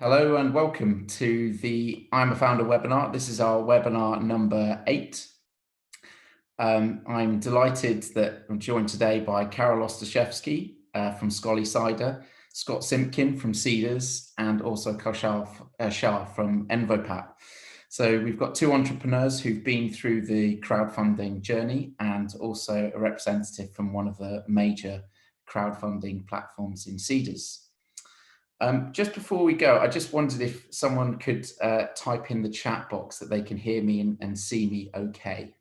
Hello and welcome to the I'm a Founder webinar. This is our webinar number 8. I'm delighted that I'm joined today by Karol Ostaszewski from Skolly Cider, Scott Simpkin from Cedars, and also Kaushal Shah from Envopap. So we've got two entrepreneurs who've been through the crowdfunding journey and also a representative from one of the major crowdfunding platforms in Cedars. Just before we go, I just wondered if someone could type in the chat box that they can hear me and see me okay.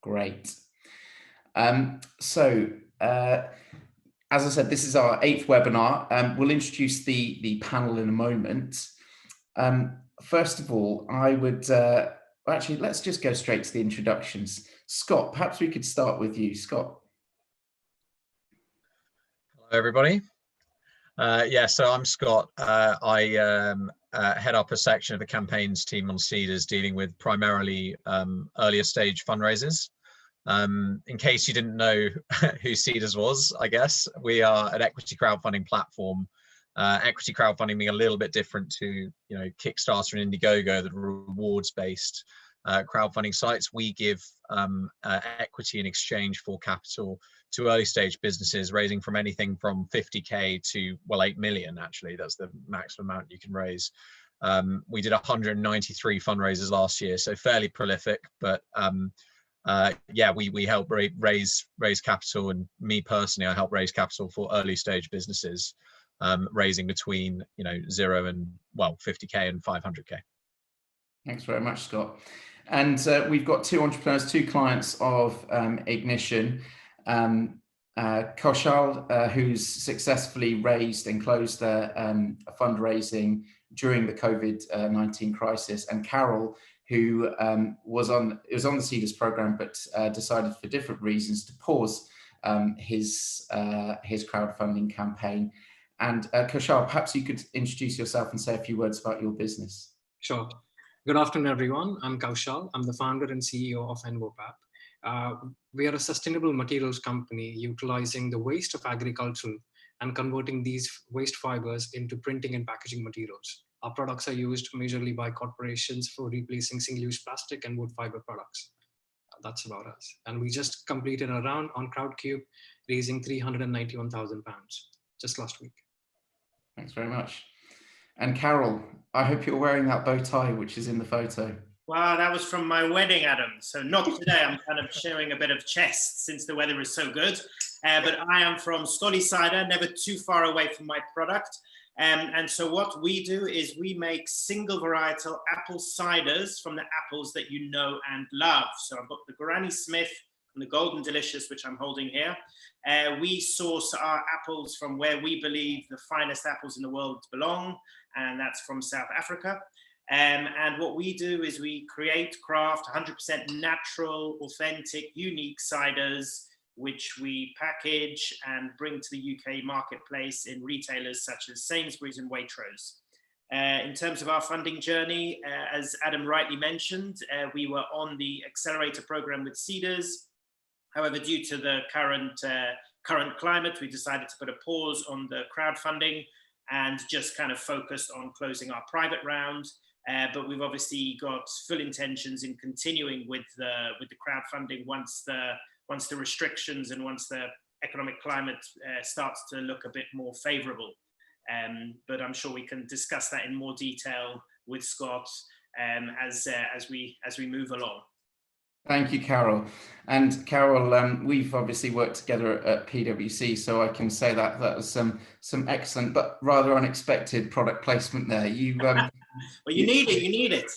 Great. So as I said, this is our 8th webinar. We'll introduce the panel in a moment. First of all, I would, actually, let's just go straight to the introductions. Scott, perhaps we could start with you. Scott. Hello, everybody. So I'm Scott. I head up a section of the campaigns team on Cedars dealing with primarily earlier stage fundraisers. In case you didn't know who Cedars was, I guess, we are an equity crowdfunding platform. Equity crowdfunding being a little bit different to Kickstarter and Indiegogo, the rewards-based crowdfunding sites. We give equity in exchange for capital to early stage businesses, raising from anything from 50K to, well, 8 million, actually. That's the maximum amount you can raise. We did 193 fundraisers last year, so fairly prolific, but yeah, we help raise capital, and me personally, I help raise capital for early stage businesses, raising between 0 and, well, 50K and 500K. Thanks very much, Scott. And we've got two entrepreneurs, two clients of Ignition. Kaushal, who's successfully raised and closed their fundraising during the COVID-19 crisis, and Karol, who was on the Cedars program, but decided for different reasons to pause his crowdfunding campaign. And Kaushal, perhaps you could introduce yourself and say a few words about your business. Sure. Good afternoon, everyone. I'm Kaushal. I'm the founder and CEO of Envopap. We are a sustainable materials company utilizing the waste of agriculture and converting these waste fibers into printing and packaging materials. Our products are used majorly by corporations for replacing single-use plastic and wood fiber products. That's about us. And we just completed a round on Crowdcube, raising £391,000 just last week. Thanks very much. And Karol, I hope you're wearing that bow tie, which is in the photo. Well, that was from my wedding, Adam. So not today. I'm kind of showing a bit of chest since the weather is so good. But I am from Skolly Cider, never too far away from my product. And so what we do is we make single varietal apple ciders from the apples that you know and love. So I've got the Granny Smith and the Golden Delicious, which I'm holding here. We source our apples from where we believe the finest apples in the world belong, and that's from South Africa. And what we do is we craft 100% natural, authentic, unique ciders, which we package and bring to the UK marketplace in retailers such as Sainsbury's and Waitrose. In terms of our funding journey, as Adam rightly mentioned, we were on the accelerator program with Cedars. However, due to the current climate, we decided to put a pause on the crowdfunding and just kind of focused on closing our private round. But we've obviously got full intentions in continuing with the crowdfunding once the restrictions and once the economic climate starts to look a bit more favourable. But I'm sure we can discuss that in more detail with Scott as we move along. Thank you, Karol. And Karol, we've obviously worked together at PwC, so I can say that was some excellent but rather unexpected product placement there. Well, you need it.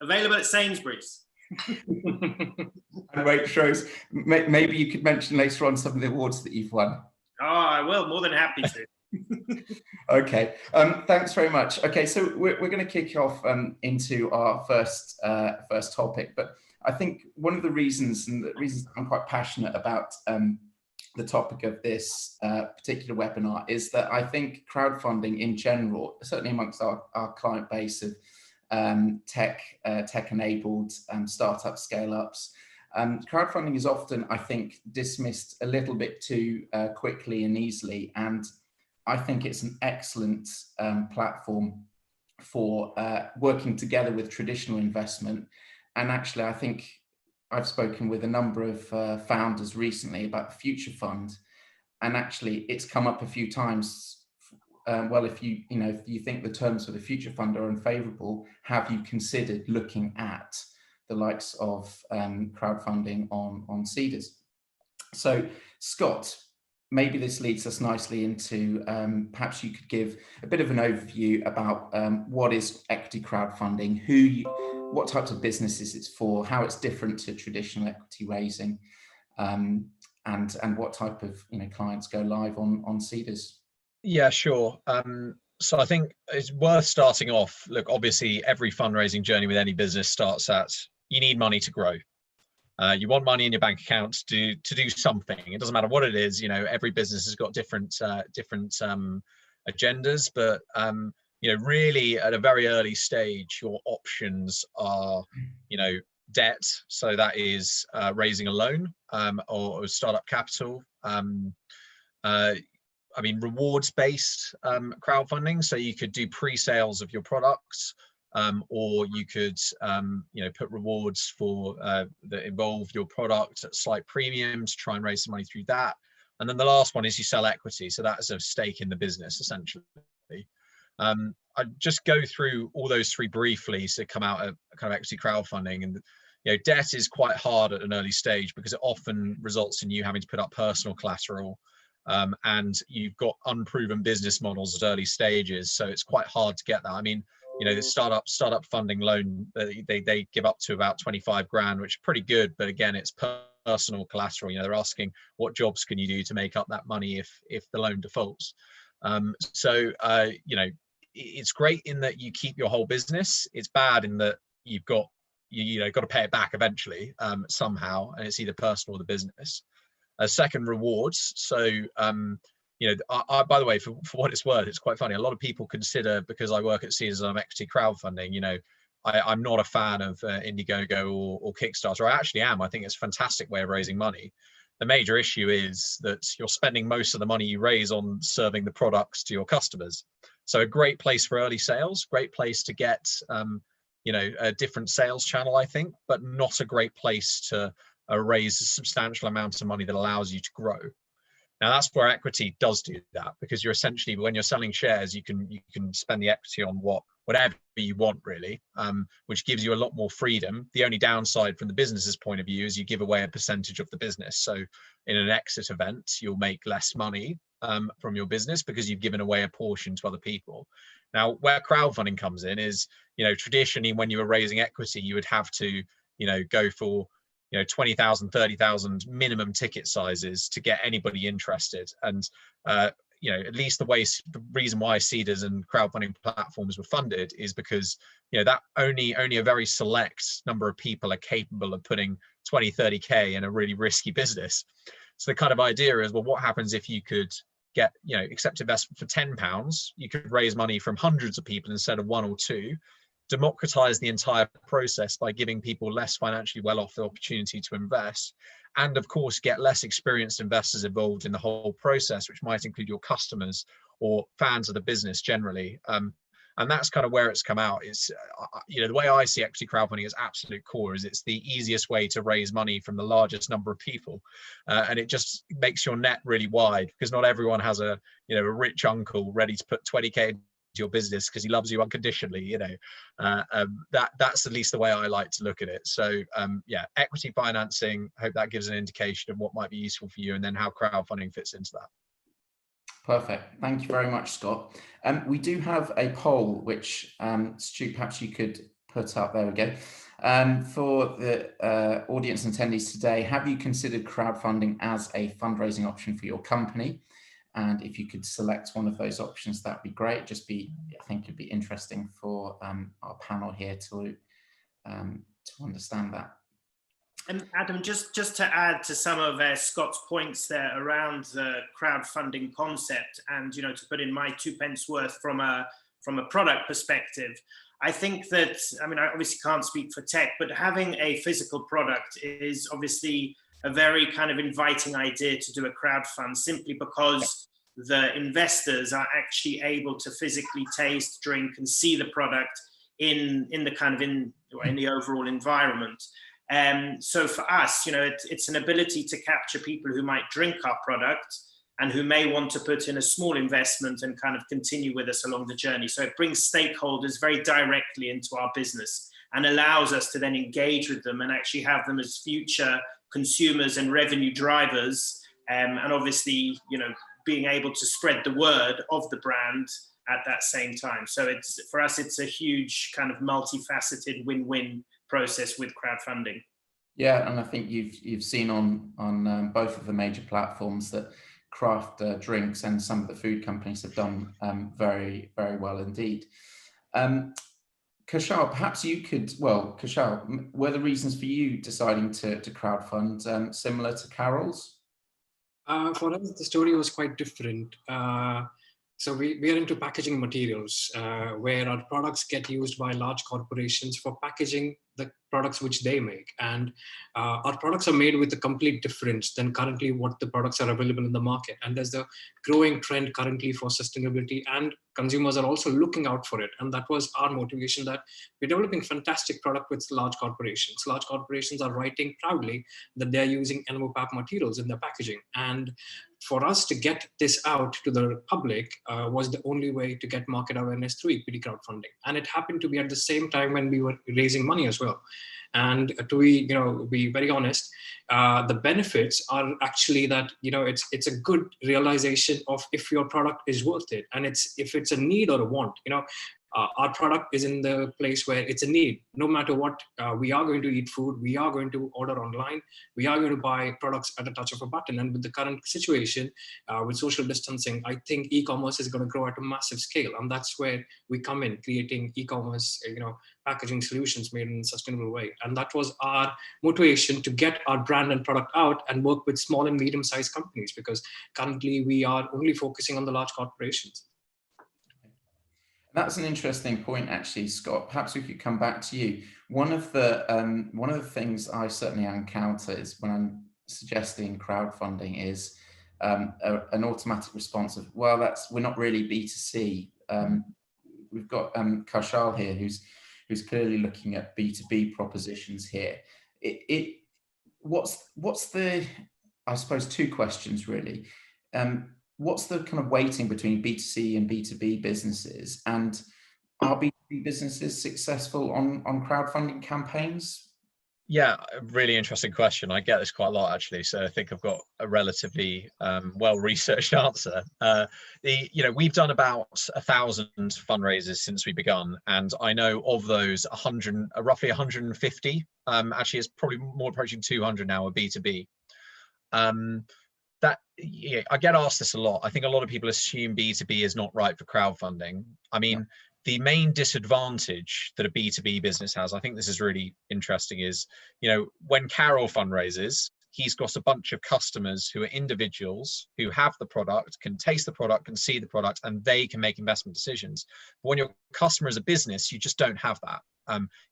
Available at Sainsbury's. And Waitrose. Maybe you could mention later on some of the awards that you've won. Oh, I will. More than happy to. Okay. Thanks very much. Okay, so we're going to kick off into our first topic, but I think one of the reasons, and the reasons I'm quite passionate about the topic of this particular webinar, is that I think crowdfunding in general, certainly amongst our client base of tech-enabled startup scale-ups, crowdfunding is often, I think, dismissed a little bit too quickly and easily. And I think it's an excellent platform for working together with traditional investment. And actually, I think I've spoken with a number of founders recently about the Future Fund, and actually it's come up a few times. Well, if you think the terms for the Future Fund are unfavorable, have you considered looking at the likes of crowdfunding on Seedrs? So, Scott, maybe this leads us nicely into perhaps you could give a bit of an overview about what is equity crowdfunding, what types of businesses it's for, how it's different to traditional equity raising, and what type of clients go live on Seedrs. Yeah, sure. So I think it's worth starting off. Look, obviously, every fundraising journey with any business starts at you need money to grow. You want money in your bank account to do something. It doesn't matter what it is. Every business has got different agendas, but really at a very early stage, your options are debt. So that is raising a loan or startup capital. Rewards-based crowdfunding. So you could do pre-sales of your products, or you could, put rewards for that involve your product at slight premiums, try and raise some money through that. And then the last one is you sell equity. So that is a stake in the business, essentially. I just go through all those three briefly to come out of kind of equity crowdfunding. And debt is quite hard at an early stage because it often results in you having to put up personal collateral. And you've got unproven business models at early stages, so it's quite hard to get that. I mean, the startup funding loan, they give up to about 25 grand, which is pretty good, but again, it's personal collateral. They're asking what jobs can you do to make up that money if the loan defaults. It's great in that you keep your whole business. It's bad in that you've got to pay it back eventually somehow, and it's either personal or the business. Second, rewards. So, I, by the way, for what it's worth, it's quite funny. A lot of people consider, because I work at Seedrs and I'm equity crowdfunding, I'm not a fan of Indiegogo or Kickstarter. I actually am. I think it's a fantastic way of raising money. The major issue is that you're spending most of the money you raise on serving the products to your customers. So a great place for early sales, great place to get, a different sales channel, I think, but not a great place to raise a substantial amount of money that allows you to grow. Now that's where equity does do that, because you're essentially, when you're selling shares, you can spend the equity on whatever you want, really, which gives you a lot more freedom. The only downside from the business's point of view is you give away a percentage of the business. So in an exit event, you'll make less money from your business because you've given away a portion to other people. Now, where crowdfunding comes in is, traditionally when you were raising equity, you would have to, go for 20,000, 30,000 minimum ticket sizes to get anybody interested. And, at least the reason why Seedrs and crowdfunding platforms were funded is because, that only a very select number of people are capable of putting 20, 30K in a really risky business. So the kind of idea is, well, what happens if you could get, accept investment for £10, you could raise money from hundreds of people instead of one or two, democratize the entire process by giving people less financially well off the opportunity to invest, and of course get less experienced investors involved in the whole process, which might include your customers or fans of the business generally. And that's kind of where it's come out. Is the way I see equity crowdfunding as absolute core is it's the easiest way to raise money from the largest number of people, and it just makes your net really wide, because not everyone has a rich uncle ready to put 20K your business because he loves you unconditionally. That's at least the way I like to look at it. So equity financing, I hope that gives an indication of what might be useful for you, and then how crowdfunding fits into that. Perfect. Thank you very much, Scott. We do have a poll which Stu, perhaps you could put up. There we go. For the audience attendees today, have you considered crowdfunding as a fundraising option for your company? And if you could select one of those options, that'd be great. I think it'd be interesting for our panel here to understand that. And Adam, just to add to some of Scott's points there around the crowdfunding concept, and to put in my 2 pence worth from a product perspective, I think that, I obviously can't speak for tech, but having a physical product is obviously a very kind of inviting idea to do a crowdfund, simply because the investors are actually able to physically taste, drink, and see the product in the overall environment. So for us, it's an ability to capture people who might drink our product and who may want to put in a small investment and kind of continue with us along the journey. So it brings stakeholders very directly into our business and allows us to then engage with them and actually have them as future consumers and revenue drivers, and obviously, being able to spread the word of the brand at that same time. So for us, it's a huge kind of multifaceted win-win process with crowdfunding. Yeah, and I think you've seen on both of the major platforms that craft drinks and some of the food companies have done very, very well indeed. Kaushal, perhaps you could, Kaushal, were the reasons for you deciding to crowdfund similar to Carol's? For us, the story was quite different. So we are into packaging materials, where our products get used by large corporations for packaging the products which they make. And our products are made with a complete difference than currently what the products are available in the market. And there's the growing trend currently for sustainability, and consumers are also looking out for it. And that was our motivation, that we're developing fantastic product with large corporations. Large corporations are writing proudly that they're using NMOPAP materials in their packaging. And for us to get this out to the public was the only way to get market awareness through equity crowdfunding. And it happened to be at the same time when we were raising money as well. And to be very honest, the benefits are actually that it's a good realization of if your product is worth it, and if it's a need or a want. Our product is in the place where it's a need. No matter what, we are going to eat food, we are going to order online, we are going to buy products at a touch of a button. And with the current situation, with social distancing, I think e-commerce is going to grow at a massive scale. And that's where we come in, creating e-commerce, packaging solutions made in a sustainable way. And that was our motivation, to get our brand and product out and work with small and medium-sized companies, because currently we are only focusing on the large corporations. That's an interesting point, actually, Scott. Perhaps we could come back to you. One of the things I certainly encounter is when I'm suggesting crowdfunding is an automatic response of, well, we're not really B2C. We've got Kaushal here, who's clearly looking at B2B propositions here. What's the, I suppose, two questions really. What's the kind of weighting between B2C and B2B businesses, and are B2B businesses successful on crowdfunding campaigns? Yeah, a really interesting question. I get this quite a lot, actually, so I think I've got a relatively well-researched answer. We've done about 1,000 fundraisers since we begun, and I know of those roughly 150. Actually, it's probably more approaching 200 now are B2B. I get asked this a lot. I think a lot of people assume B2B is not right for crowdfunding. I mean, the main disadvantage that a B2B business has, I think this is really interesting, is, when Carol fundraises, he's got a bunch of customers who are individuals who have the product, can taste the product, can see the product, and they can make investment decisions. But when your customer is a business, you just don't have that.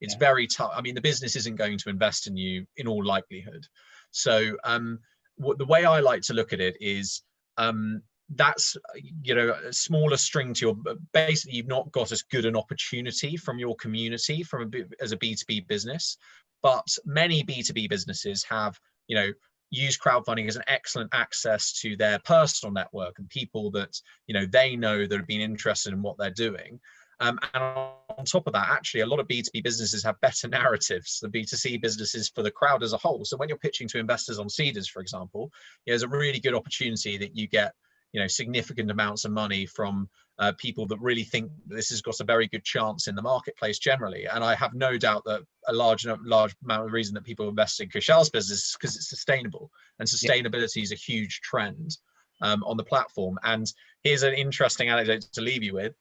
It's very tough. I mean, the business isn't going to invest in you in all likelihood. So the way I like to look at it is that's a smaller string to your, basically you've not got as good an opportunity from your community as a B2B business, but many B2B businesses have use crowdfunding as an excellent access to their personal network and people that they know that have been interested in what they're doing. And on top of that, actually, a lot of B2B businesses have better narratives than B2C businesses for the crowd as a whole. So when you're pitching to investors on Seedrs, for example, there's a really good opportunity that you get, significant amounts of money from people that really think this has got a very good chance in the marketplace generally. And I have no doubt that a large amount of the reason that people invest in Kaushal's business is because it's sustainable, and sustainability is a huge trend on the platform. And here's an interesting anecdote to leave you with.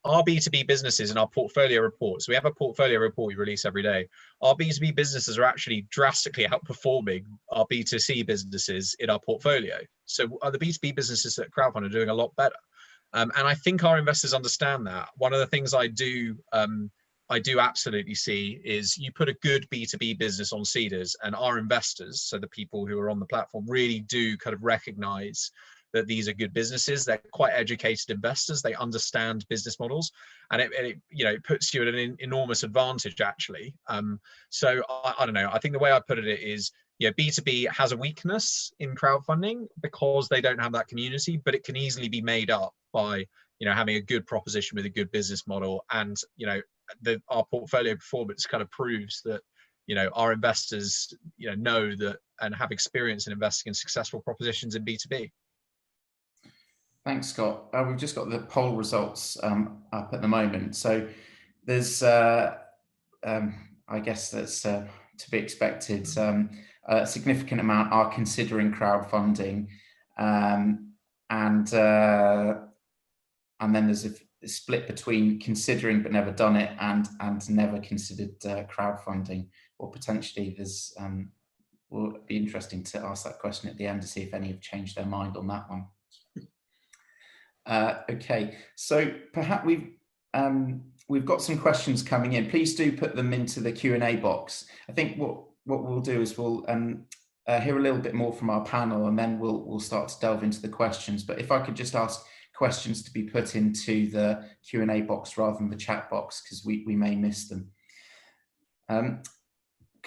Our B2B businesses in our portfolio reports, we have a portfolio report we release every day. Our B2B businesses are actually drastically outperforming our B2C businesses in our portfolio. So the B2B businesses at Crowdfund are doing a lot better. And I think our investors understand that. One of the things I do absolutely see is you put a good B2B business on Seedrs, and our investors, so the people who are on the platform, really do kind of recognize that these are good businesses. They're quite educated investors. They understand business models, and it puts you at an enormous advantage, actually. So I don't know. I think the way I put it is, B2B has a weakness in crowdfunding because they don't have that community, but it can easily be made up by having a good proposition with a good business model. And our portfolio performance kind of proves that our investors know that and have experience in investing in successful propositions in B2B. Thanks, Scott. We've just got the poll results up at the moment. So there's, I guess that's to be expected. A significant amount are considering crowdfunding, and then there's a split between considering but never done it and never considered crowdfunding, or potentially there's. Will be interesting to ask that question at the end to see if any have changed their mind on that one. Okay, so perhaps we've got some questions coming in. Please do put them into the Q&A box. I think what we'll do is we'll hear a little bit more from our panel, and then we'll start to delve into the questions. But if I could just ask questions to be put into the Q&A box rather than the chat box, because we may miss them.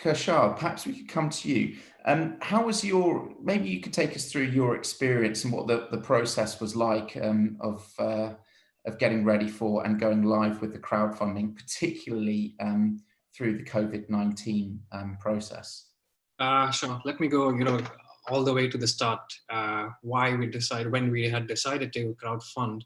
Kaushal, perhaps we could come to you. How was maybe you could take us through your experience and what the process was like of getting ready for and going live with the crowdfunding, particularly through the COVID-19 process. Sure. Let me go, all the way to the start. When we had decided to crowdfund.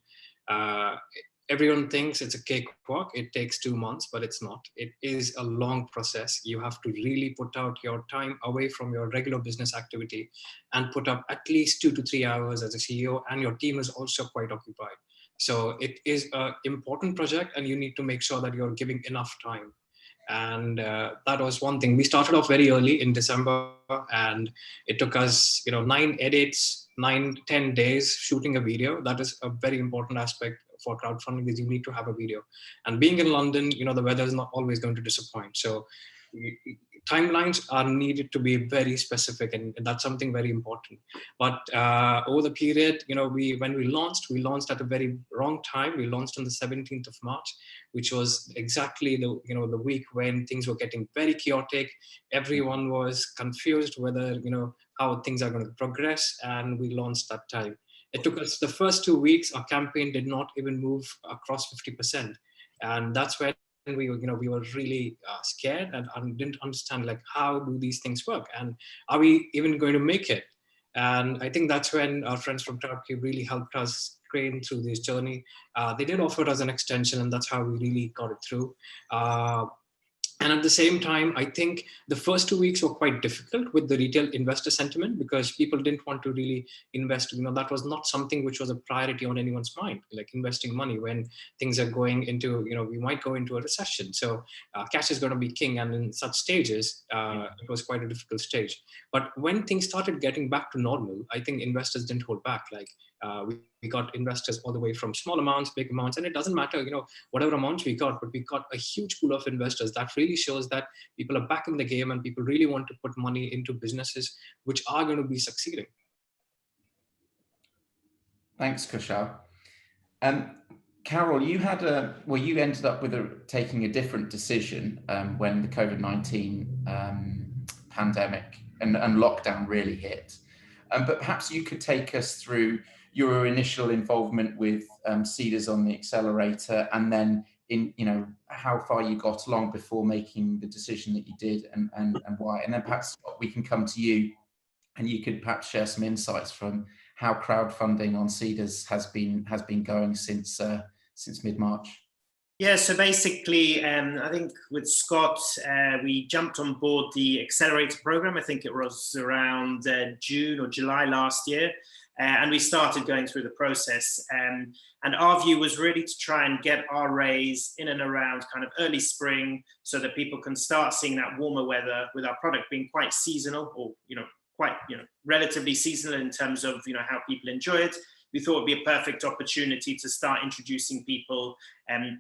Everyone thinks it's a cakewalk. It takes 2 months, but it's not. It is a long process. You have to really put out your time away from your regular business activity and put up at least 2 to 3 hours as a CEO, and your team is also quite occupied. So it is an important project, and you need to make sure that you're giving enough time. And that was one thing. We started off very early in December, and it took us 9 edits, 9-10 days shooting a video. That is a very important aspect for crowdfunding, is you need to have a video. And being in London, the weather is not always going to disappoint. So timelines are needed to be very specific, and that's something very important. But over the period, when we launched at a very wrong time. We launched on the 17th of March, which was exactly the week when things were getting very chaotic. Everyone was confused whether how things are going to progress, and we launched that time. It took us the first 2 weeks. Our campaign did not even move across 50%, and that's when we were really scared and didn't understand how do these things work, and are we even going to make it? And I think that's when our friends from Turkey really helped us train through this journey. They did offer us an extension, and that's how we really got it through. And at the same time, I think the first 2 weeks were quite difficult with the retail investor sentiment, because people didn't want to really invest. That was not something which was a priority on anyone's mind, like investing money when things are going into, we might go into a recession. So cash is going to be king. And in such stages, it was quite a difficult stage. But when things started getting back to normal, I think investors didn't hold back. We got investors all the way from small amounts, big amounts, and it doesn't matter, whatever amounts we got, but we got a huge pool of investors. That really shows that people are back in the game, and people really want to put money into businesses which are going to be succeeding. Thanks, Kaushal. Carol, you ended up with taking a different decision when the COVID-19 pandemic and lockdown really hit. But perhaps you could take us through your initial involvement with Seeders on the accelerator, and then how far you got along before making the decision that you did, and why. And then perhaps we can come to you, and you could perhaps share some insights from how crowdfunding on Seeders has been going since mid-March. Yeah, so basically, I think with Scott, we jumped on board the accelerator program. I think it was around June or July last year. And we started going through the process. And our view was really to try and get our raise in and around kind of early spring, so that people can start seeing that warmer weather, with our product being quite seasonal, or quite relatively seasonal in terms of how people enjoy it. We thought it'd be a perfect opportunity to start introducing people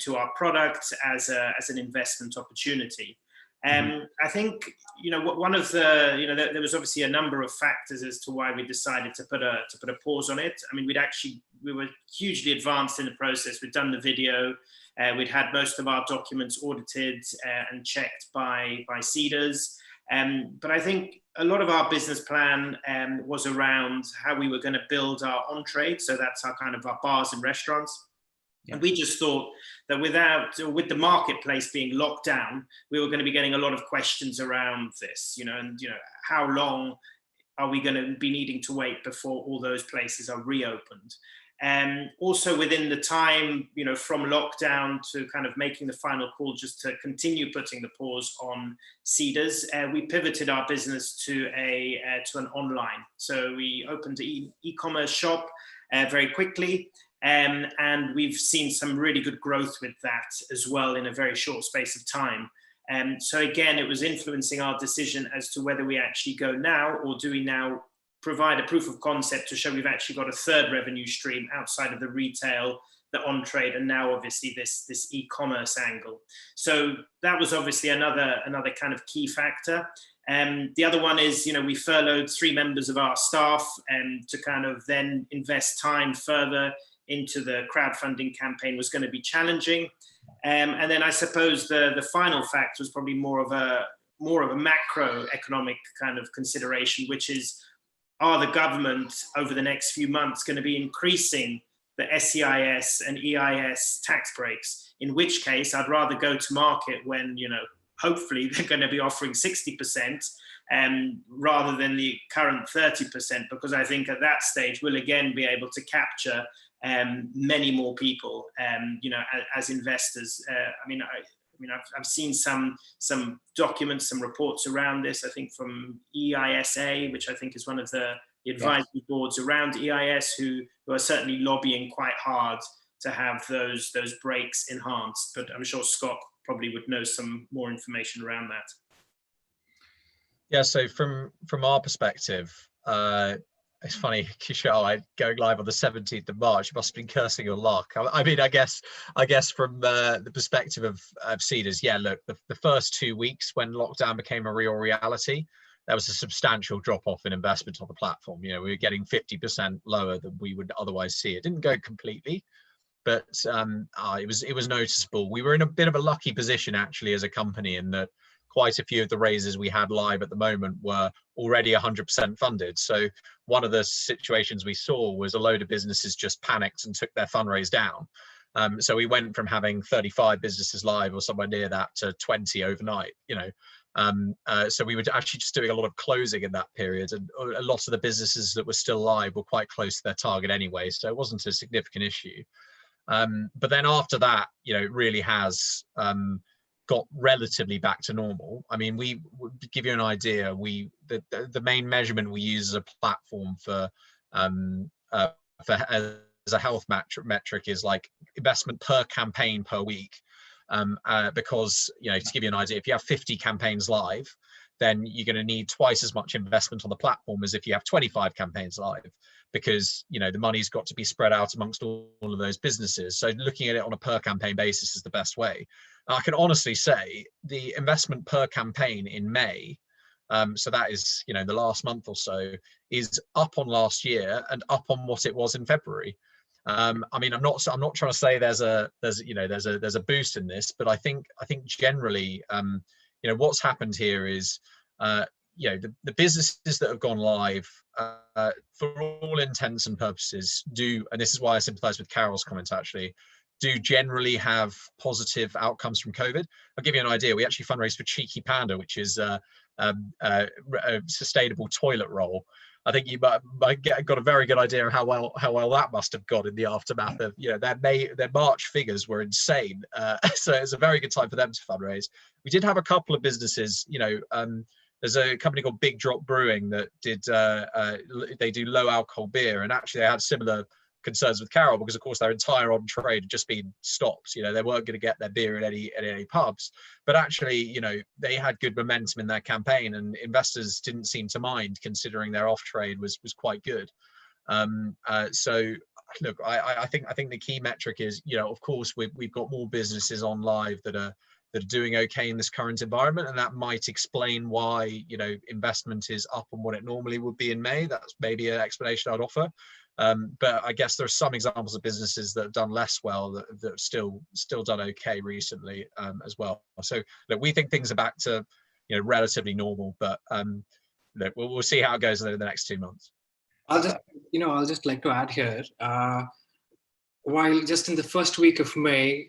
to our product as an investment opportunity. I think, one of the, there was obviously a number of factors as to why we decided to put a pause on it. I mean, we were hugely advanced in the process. We'd done the video, we'd had most of our documents audited and checked by Cedars. But I think a lot of our business plan was around how we were going to build our on-trade. So that's our bars and restaurants. Yeah. And we just thought that with the marketplace being locked down, we were going to be getting a lot of questions around this, how long are we going to be needing to wait before all those places are reopened? And also within the time, from lockdown to making the final call just to continue putting the pause on Cedars, we pivoted our business to an online. So we opened an e-commerce shop very quickly. And we've seen some really good growth with that as well in a very short space of time. So again, it was influencing our decision as to whether we actually go now, or do we now provide a proof of concept to show we've actually got a third revenue stream outside of the retail, the on-trade, and now obviously this e-commerce angle. So that was obviously another kind of key factor. The other one is, we furloughed 3 members of our staff to then invest time further into the crowdfunding campaign was going to be challenging. And then I suppose the final fact was probably more of a macroeconomic kind of consideration, which is, are the government over the next few months going to be increasing the SEIS and EIS tax breaks? In which case, I'd rather go to market when, hopefully they're going to be offering 60%, rather than the current 30%, because I think at that stage we'll again be able to capture many more people, as investors. I've seen some documents, some reports around this, I think from EISA, which I think is one of the advisory boards around EIS, who are certainly lobbying quite hard to have those breaks enhanced. But I'm sure Scott probably would know some more information around that. Yeah, so from our perspective, it's funny, Kushal, going live on the 17th of March, you must have been cursing your luck. I mean, I guess from the perspective of Cedars, yeah, look, the first 2 weeks when lockdown became a real reality, there was a substantial drop off in investment on the platform. We were getting 50% lower than we would otherwise see. It didn't go completely, but it was noticeable. We were in a bit of a lucky position actually as a company, in that quite a few of the raises we had live at the moment were already 100% funded. So one of the situations we saw was a load of businesses just panicked and took their fundraise down. So we went from having 35 businesses live or somewhere near that to 20 overnight, so we were actually just doing a lot of closing in that period, and a lot of the businesses that were still live were quite close to their target anyway, so it wasn't a significant issue. But then after that, it really has got relatively back to normal. I mean, we give you an idea. The main measurement we use as a platform for as a health metric is like investment per campaign per week, because to give you an idea, if you have 50 campaigns live, then you're going to need twice as much investment on the platform as if you have 25 campaigns live, because the money's got to be spread out amongst all of those businesses. So looking at it on a per campaign basis is the best way. I can honestly say the investment per campaign in May, so that is the last month or so, is up on last year and up on what it was in February. I mean, I'm not trying to say there's a boost in this, but I think generally what's happened here is the businesses that have gone live, for all intents and purposes, do, and this is why I sympathize with Carol's comments actually, do generally have positive outcomes from COVID. I'll give you an idea. We actually fundraised for Cheeky Panda, which is a sustainable toilet roll. I think you might got a very good idea of how well that must have gone in the aftermath of their March figures were insane. So it's a very good time for them to fundraise. We did have a couple of businesses. There's a company called Big Drop Brewing that they do low alcohol beer, and actually they had similar concerns with Carol, because of course their entire on trade had just been stopped. They weren't going to get their beer at any pubs, but actually they had good momentum in their campaign, and investors didn't seem to mind, considering their off trade was quite good. So look, I think the key metric is of course we've got more businesses on live that are that are doing okay in this current environment, and that might explain why, you know, investment is up on what it normally would be in May. That's maybe an explanation I'd offer. But I guess there are some examples of businesses that have done less well that have still done okay recently as well. So look, we think things are back to, you know, relatively normal, but look, we'll see how it goes over the next 2 months. I'll just like to add here. While just in the first week of May,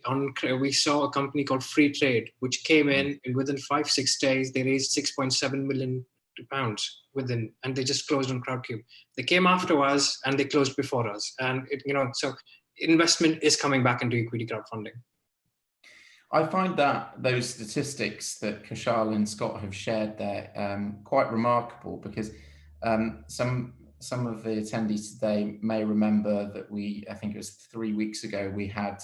we saw a company called Free Trade, which came in, and within 5-6 days, they raised £6.7 million and they just closed on Crowdcube. They came after us and they closed before us. And so investment is coming back into equity crowdfunding. I find that those statistics that Kaushal and Scott have shared there quite remarkable, because some of the attendees today may remember that I think it was 3 weeks ago, we had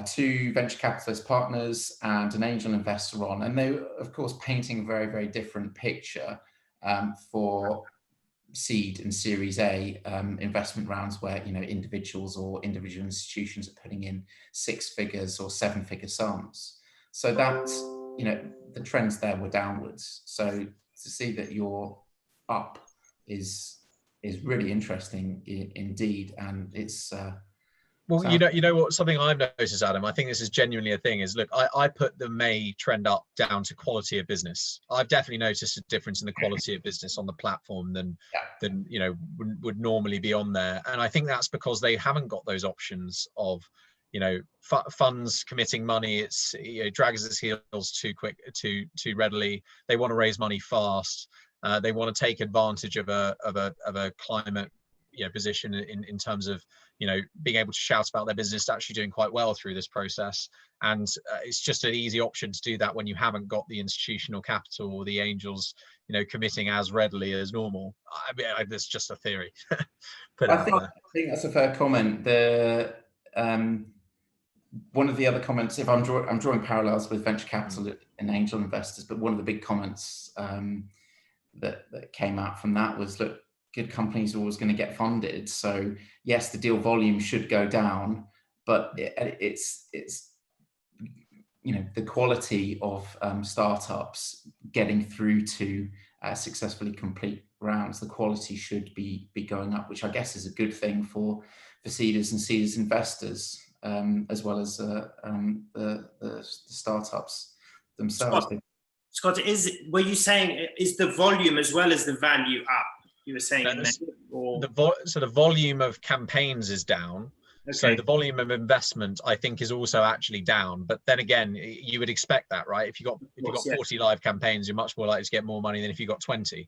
2 venture capitalist partners and an angel investor on, and they were, of course, painting a very, very different picture for seed and Series A investment rounds, where, you know, individuals or individual institutions are putting in 6 figures or 7-figure sums. So that, you know, the trends there were downwards. So to see that you're up is really interesting indeed, and it's well, you know what, something I've noticed, Adam, I think this is genuinely a thing, is look, I put the May trend up down to quality of business. I've definitely noticed a difference in the quality of business on the platform than you know would normally be on there, and I think that's because they haven't got those options of, you know, funds committing money. It's, you know, drags its heels too readily. They want to raise money fast. They want to take advantage of a climate, you know, position in terms of, you know, being able to shout about their business actually doing quite well through this process. And it's just an easy option to do that when you haven't got the institutional capital or the angels, you know, committing as readily as normal. I mean, that's just a theory. I think that's a fair comment. One of the other comments, if I'm drawing parallels with venture capital and angel investors, but one of the big comments that came out from that was, look, good companies are always going to get funded. So yes, the deal volume should go down, but it's you know, the quality of startups getting through to successfully complete rounds, the quality should be going up, which I guess is a good thing for seeders and seeders investors, as well as the startups themselves. Scott, were you saying, is the volume as well as the value up? You were saying the volume of campaigns is down. Okay. So the volume of investment, I think, is also actually down. But then again, you would expect that, right? If you got 40 live campaigns, you're much more likely to get more money than if you got 20.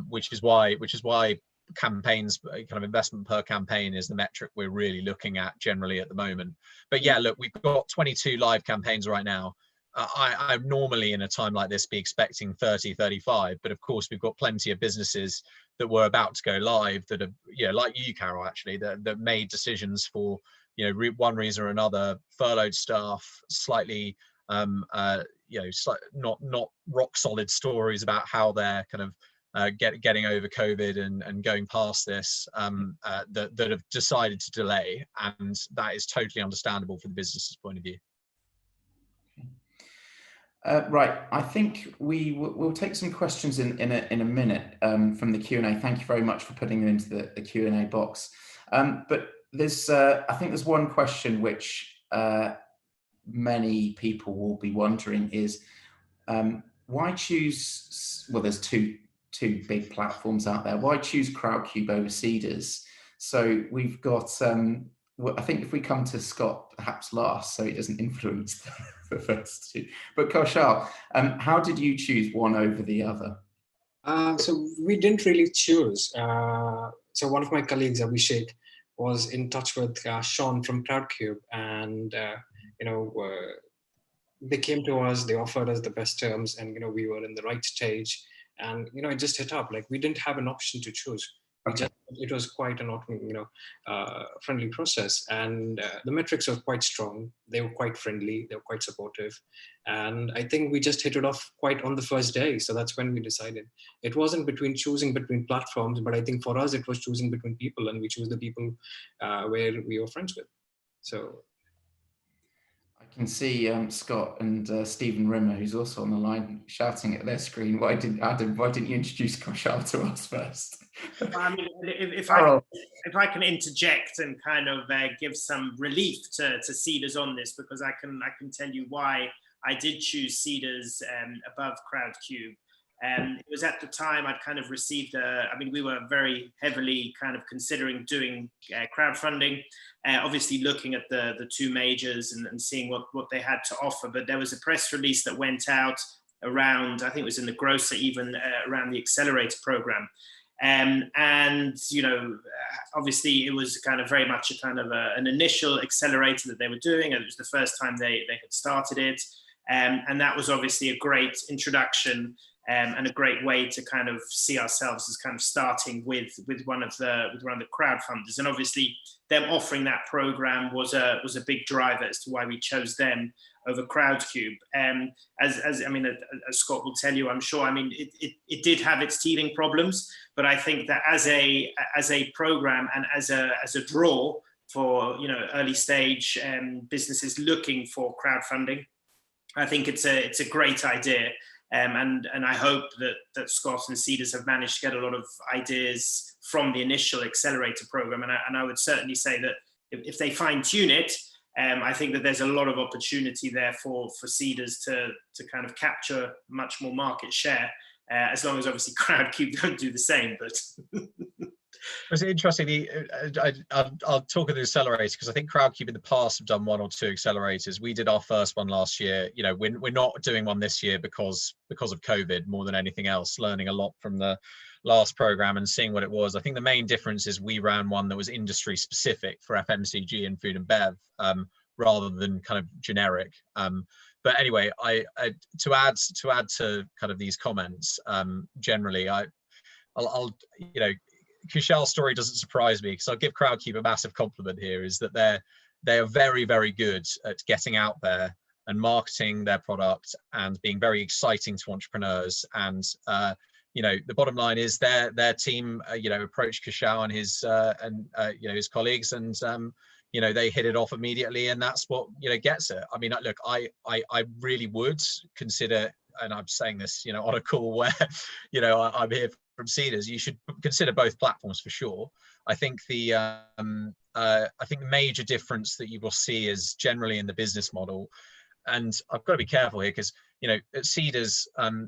Which is why campaigns, kind of investment per campaign, is the metric we're really looking at generally at the moment. But yeah, look, we've got 22 live campaigns right now. I normally in a time like this be expecting 30, 35, but of course we've got plenty of businesses that were about to go live that have, you know, like you, Carol, actually, that made decisions for, you know, one reason or another, furloughed staff, slightly, you know, not rock solid stories about how they're kind of getting over COVID and going past this, that have decided to delay, and that is totally understandable from the business's point of view. Right, I think we'll take some questions in a minute from the Q&A. Thank you very much for putting them into the Q&A box. But there's, I think there's one question which many people will be wondering is, why choose, well, there's two big platforms out there. Why choose Crowdcube over Seeders? So we've got, well, I think if we come to Scott perhaps last, so he doesn't influence the first two. But Kaushal, how did you choose one over the other? So we didn't really choose. So one of my colleagues, Abhishek, was in touch with Sean from Crowdcube, and you know, they came to us, they offered us the best terms, and you know, we were in the right stage, and you know, it just hit up. Like, we didn't have an option to choose. Okay. It was quite an, you know, friendly process, and the metrics are quite strong. They were quite friendly. They were quite supportive, and I think we just hit it off quite on the first day. So that's when we decided. It wasn't choosing between platforms, but I think for us it was choosing between people, and we chose the people where we were friends with. So I can see Scott and Stephen Rimmer, who's also on the line, shouting at their screen. Why didn't you introduce Kaushal to us first? I mean, if I can interject and kind of give some relief to Seedrs on this, because I can tell you why I did choose Seedrs above Crowdcube. It was at the time I'd kind of received we were very heavily kind of considering doing crowdfunding, obviously looking at the two majors and seeing what they had to offer. But there was a press release that went out around, I think it was in the Grocer even, around the accelerator program. And, you know, obviously it was kind of very much a kind of an initial accelerator that they were doing. And it was the first time they had started it. And that was obviously a great introduction and a great way to kind of see ourselves as kind of starting with one of the crowdfunders. And obviously them offering that program was a big driver as to why we chose them over Crowdcube. As Scott will tell you, I'm sure, I mean, it did have its teething problems, but I think that as a program and as a draw for, you know, early stage businesses looking for crowdfunding, I think it's a great idea. And I hope that Scott and Seedrs have managed to get a lot of ideas from the initial accelerator program. And I would certainly say that if they fine tune it, I think that there's a lot of opportunity there for Seedrs to kind of capture much more market share, as long as obviously Crowdcube don't do the same. But it's interesting. I'll talk of the accelerator because I think Crowdcube in the past have done one or two accelerators. We did our first one last year. You know, we're not doing one this year because of COVID more than anything else. Learning a lot from the last program and seeing what it was. I think the main difference is we ran one that was industry specific for FMCG and food and bev, rather than kind of generic. But anyway, I to add to kind of these comments, generally, I'll you know, Kaushal's story doesn't surprise me because I'll give Crowdcube a massive compliment here, is that they are very, very good at getting out there and marketing their product and being very exciting to entrepreneurs. And you know, the bottom line is their team you know, approached Kaushal and his you know, his colleagues, and you know, they hit it off immediately, and that's what, you know, gets it. I mean, look, I really would consider, and I'm saying this, you know, on a call where, you know, I'm here from Seedrs, you should consider both platforms for sure. I think the major difference that you will see is generally in the business model, and I've got to be careful here because, you know, at Seedrs,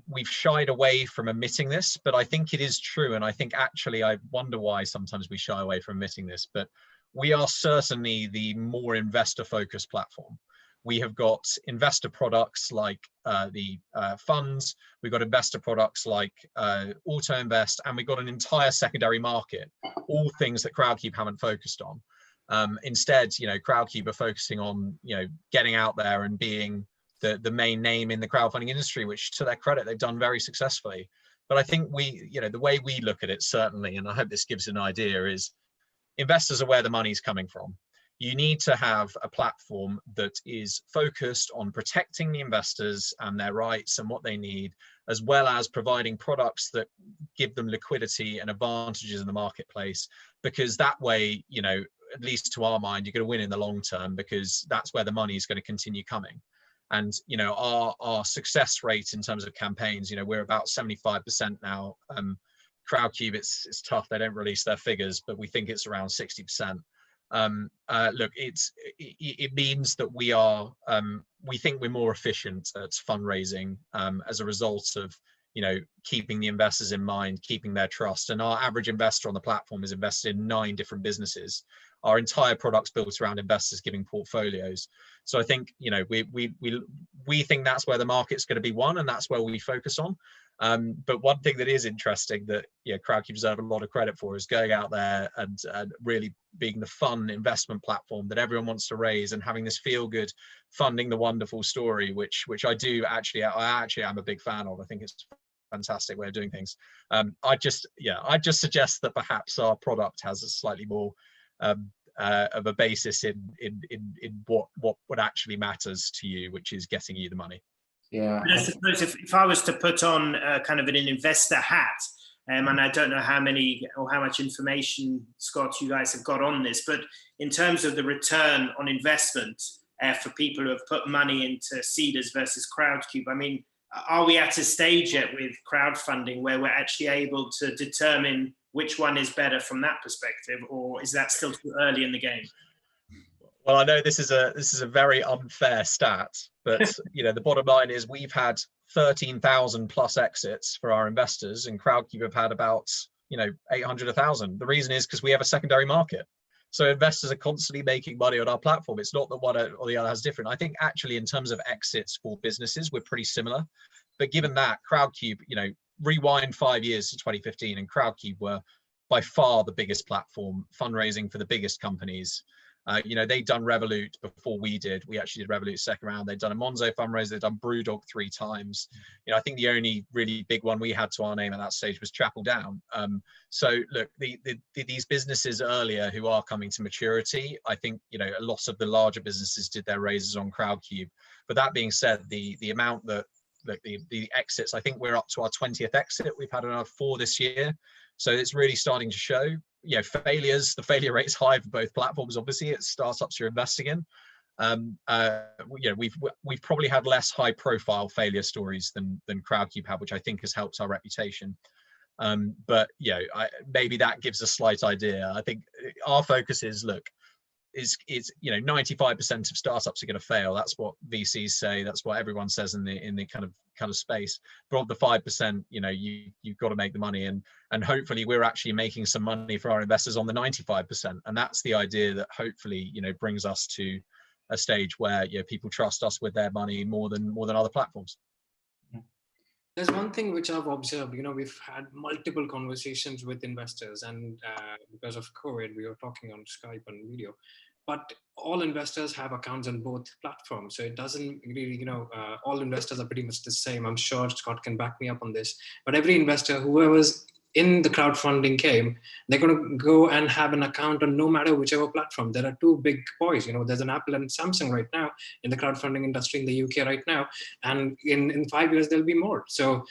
we've shied away from admitting this, but I think it is true, and I think actually I wonder why sometimes we shy away from admitting this, but we are certainly the more investor-focused platform. We have got investor products like the funds, we've got investor products like Auto Invest, and we've got an entire secondary market, all things that Crowdcube haven't focused on. Instead, you know, Crowdcube are focusing on, you know, getting out there and being the main name in the crowdfunding industry, which to their credit, they've done very successfully. But I think we, you know, the way we look at it certainly, and I hope this gives an idea, is investors are where the money's coming from. You need to have a platform that is focused on protecting the investors and their rights and what they need, as well as providing products that give them liquidity and advantages in the marketplace, because that way, you know, at least to our mind, you're going to win in the long term, because that's where the money is going to continue coming. And, you know, our success rate in terms of campaigns, you know, we're about 75% now. Crowdcube, it's tough. They don't release their figures, but we think it's around 60%. Look, it means that we think we're more efficient at fundraising as a result of, you know, keeping the investors in mind, keeping their trust. And our average investor on the platform is invested in 9 different businesses. Our entire product's built around investors giving portfolios. So I think, you know, we think that's where the market's going to be won, and that's where we focus on. But one thing that is interesting that, you know, Crowdcube deserve a lot of credit for is going out there and really being the fun investment platform that everyone wants to raise, and having this feel good, funding the wonderful story, which I actually am a big fan of. I think it's a fantastic way of doing things. I just suggest that perhaps our product has a slightly more of a basis in what actually matters to you, which is getting you the money. Yeah. I suppose if I was to put on kind of an investor hat, and I don't know how many or how much information, Scott, you guys have got on this, but in terms of the return on investment for people who have put money into Seedrs versus Crowdcube? I mean, are we at a stage yet with crowdfunding where we're actually able to determine which one is better from that perspective, or is that still too early in the game? Well, I know this is a very unfair stat, but the bottom line is we've had 13,000 plus exits for our investors, and Crowdcube have had about 800, 1,000. The reason is because we have a secondary market. So investors are constantly making money on our platform. It's not that one or the other has different. I think actually in terms of exits for businesses, we're pretty similar. But given that, Crowdcube, rewind 5 years to 2015, and Crowdcube were by far the biggest platform fundraising for the biggest companies. They'd done Revolut before we did. We actually did Revolut's second round. They'd done a Monzo fundraiser. They'd done Brewdog 3 times. I think the only really big one we had to our name at that stage was Chapel Down. So look, these businesses earlier who are coming to maturity, I think, a lot of the larger businesses did their raises on Crowdcube. But that being said, the amount that the exits, I think we're up to our 20th exit. We've had another 4 this year. So it's really starting to show. Failures, the failure rate's high for both platforms. Obviously, it's startups you're investing in. We've probably had less high-profile failure stories than Crowdcube have, which I think has helped our reputation. But maybe that gives a slight idea. I think our focus is 95% of startups are going to fail. That's what VCs say. That's what everyone says in the kind of space. But of the 5%, you've got to make the money, and hopefully we're actually making some money for our investors on the 95%. And that's the idea that hopefully brings us to a stage where people trust us with their money more than other platforms. There's one thing which I've observed, we've had multiple conversations with investors, and because of COVID, we were talking on Skype and video, but all investors have accounts on both platforms. So it doesn't really, all investors are pretty much the same. I'm sure Scott can back me up on this, but every investor, whoever's in the crowdfunding game, they're going to go and have an account on no matter whichever platform. There are 2 big boys, there's an Apple and Samsung right now in the crowdfunding industry in the UK right now. And in 5 years, there'll be more. So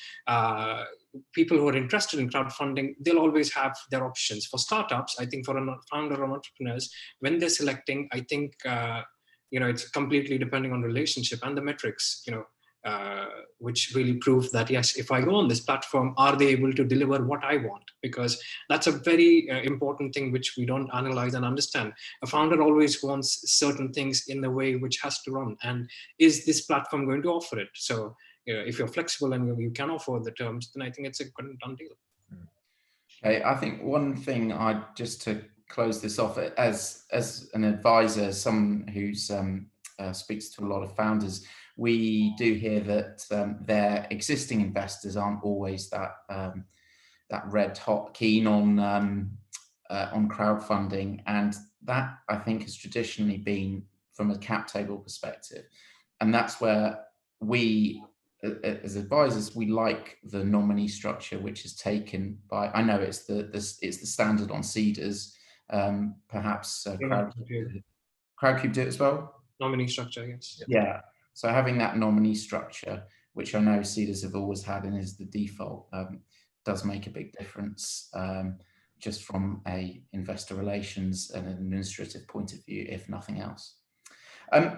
people who are interested in crowdfunding, they'll always have their options. For startups, I think for a founder or entrepreneurs, when they're selecting, I think, it's completely depending on relationship and the metrics, which really prove that, yes, if I go on this platform, are they able to deliver what I want? Because that's a very important thing which we don't analyze and understand. A founder always wants certain things in the way which has to run. And is this platform going to offer it? So if you're flexible and you can offer the terms, then I think it's a good done deal. Okay, I think one thing just to close this off, as an advisor, someone who's speaks to a lot of founders, we do hear that their existing investors aren't always that red hot keen on crowdfunding, and that I think has traditionally been from a cap table perspective, and that's where we, as advisors, we like the nominee structure, which is taken by. I know it's the standard on Seedrs, perhaps Crowdcube do it as well. Nominee structure, yes. Yeah. So having that nominee structure, which I know Seedrs have always had and is the default, does make a big difference, just from a investor relations and an administrative point of view, if nothing else.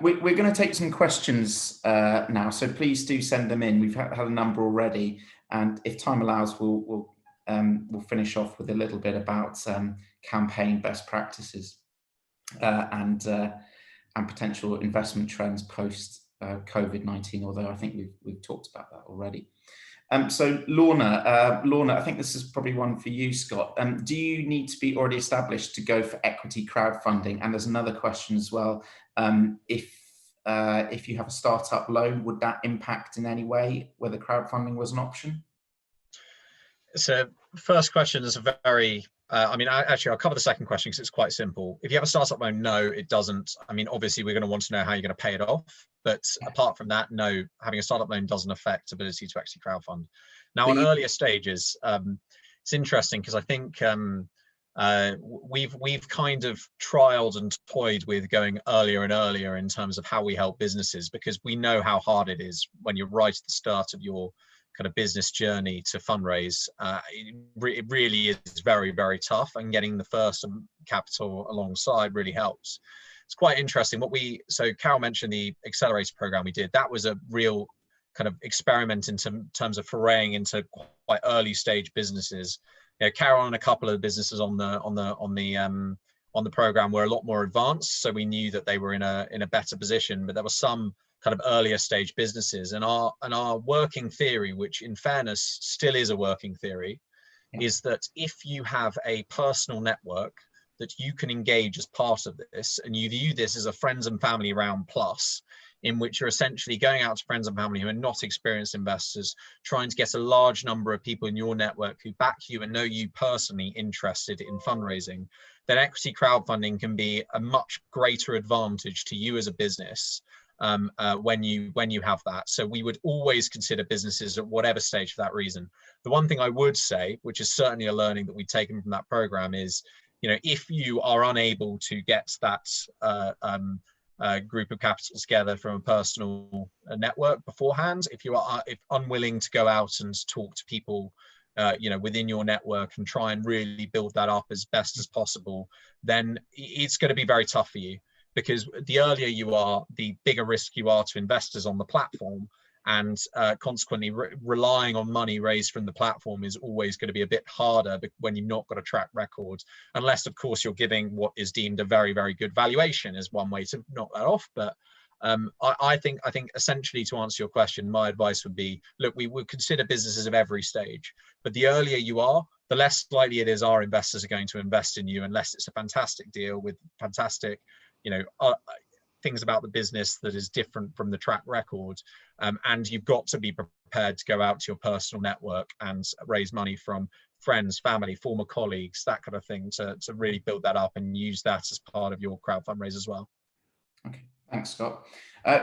We're going to take some questions now, so please do send them in. We've had a number already, and if time allows, we'll finish off with a little bit about campaign best practices and potential investment trends post COVID-19, although I think we've talked about that already. So Lorna, I think this is probably one for you, Scott. Do you need to be already established to go for equity crowdfunding? And there's another question as well. If you have a startup loan, would that impact in any way whether crowdfunding was an option? So first question is a very, I'll cover the second question because it's quite simple. If you have a startup loan, no, it doesn't. I mean, obviously we're going to want to know how you're going to pay it off, but apart from that, no, having a startup loan doesn't affect ability to actually crowdfund. Now, on earlier stages, it's interesting because I think we've kind of trialed and toyed with going earlier and earlier in terms of how we help businesses, because we know how hard it is when you're right at the start of your kind of business journey to fundraise. It really is very, very tough, and getting the first capital alongside really helps. it's quite interesting. So Carol mentioned the accelerator program we did. That was a real kind of experiment in terms of foraying into quite early stage businesses. You know, Carol and a couple of businesses on the program were a lot more advanced, so we knew that they were in a better position. But there were some kind of earlier stage businesses, and our working theory, which in fairness still is a working theory, is that if you have a personal network that you can engage as part of this, and you view this as a friends and family round plus, in which you're essentially going out to friends and family who are not experienced investors, trying to get a large number of people in your network who back you and know you personally interested in fundraising, then equity crowdfunding can be a much greater advantage to you as a business when you have that. So we would always consider businesses at whatever stage for that reason. The one thing I would say, which is certainly a learning that we've taken from that program, is, you know, if you are unable to get that group of capital together from a personal network beforehand, if unwilling to go out and talk to people you know, within your network and try and really build that up as best as possible, then it's going to be very tough for you, because the earlier you are, the bigger risk you are to investors on the platform, and consequently relying on money raised from the platform is always going to be a bit harder when you've not got a track record, unless of course you're giving what is deemed a very, very good valuation is one way to knock that off. But I think essentially, to answer your question, my advice would be, look, we would consider businesses of every stage, but the earlier you are, the less likely it is our investors are going to invest in you, unless it's a fantastic deal with fantastic, you know, things about the business that is different from the track record. And you've got to be prepared to go out to your personal network and raise money from friends, family, former colleagues, that kind of thing, to really build that up and use that as part of your crowd fundraise as well. Okay, thanks, Scott.